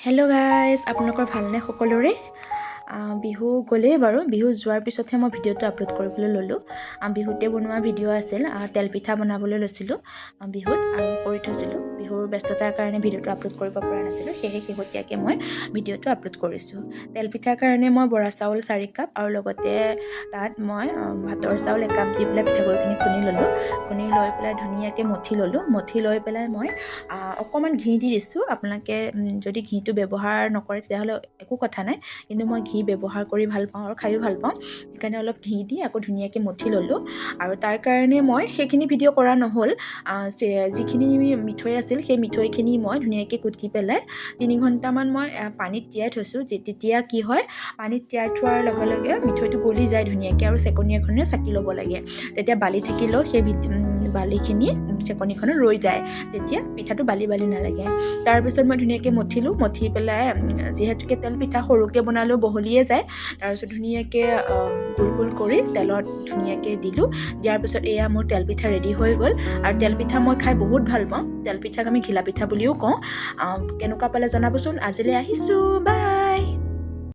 Hello' guys, আপোনালোকৰ ভালনে সকলোৰে? বিহু গ'লেই বাৰু। বিহু যোৱাৰ পিছতহে মই ভিডিঅ'টো আপলোড কৰিবলৈ ল'লোঁ। বিহুতে বনোৱা ভিডিঅ' আছিল। তেলপিঠা বনাবলৈ লৈছিলোঁ বিহুত আৰু কৰি থৈছিলোঁ। বিহুৰ ব্যস্ততাৰ কাৰণে ভিডিঅ'টো আপলোড কৰিব পৰা নাছিলোঁ, সেয়েহে শেহতীয়াকৈ মই ভিডিঅ'টো আপলোড কৰিছোঁ। তেলপিঠাৰ কাৰণে মই বৰা চাউল 4 কাপ আৰু লগতে তাত মই ভাতৰ চাউল 1 কাপ দি পেলাই পিঠাগুড়িখিনি খুন্দি ল'লোঁ। খুন্দি লৈ পেলাই ধুনীয়াকৈ মঠি ল'লোঁ। মঠি লৈ পেলাই মই অকণমান ঘি দি দিছোঁ। আপোনালোকে যদি ঘিটো ব্যৱহাৰ নকৰে তেতিয়াহ'লে একো কথা নাই, কিন্তু মই ঘি ব্যৱহাৰ কৰি ভাল পাওঁ আৰু খায়ো ভাল পাওঁ, সেইকাৰণে অলপ ঘি দি আকৌ ধুনীয়াকৈ মঠি ল'লোঁ। আৰু তাৰ কাৰণে মই সেইখিনি ভিডিঅ' কৰা নহ'ল। যিখিনি মিঠৈ আছিল সেই মিঠৈখিনি মই ধুনীয়াকৈ কুটি পেলাই 3 ঘণ্টামান মই পানীত তিয়াই থৈছোঁ। তেতিয়া কি হয়, পানীত তিয়াই থোৱাৰ লগে লগে মিঠৈটো গলি যায় ধুনীয়াকৈ আৰু চেকনি এখনেৰে চাকি ল'ব লাগে। তেতিয়া বালি থাকিলেও সেই বালিখিনি চেকনিখনত ৰৈ যায়, তেতিয়া পিঠাটো বালি নালাগে। তাৰপিছত মই ধুনীয়াকৈ মঠি পেলাই, যিহেতুকে তেল পিঠা সৰুকৈ বনালেও বহলিয়ে যায়, তাৰপিছত ধুনীয়াকৈ গোল গোল কৰি তেলত ধুনীয়াকৈ দিলোঁ। দিয়াৰ পিছত এয়া মোৰ তেলপিঠা ৰেডি হৈ গ'ল। আৰু তেলপিঠা মই খাই বহুত ভাল পাওঁ। তেলপিঠাক আমি ঘিলা পিঠা বুলিও কওঁ। কেনেকুৱা পালে জনাবচোন। আজিলৈ আহিছোঁ, বাই।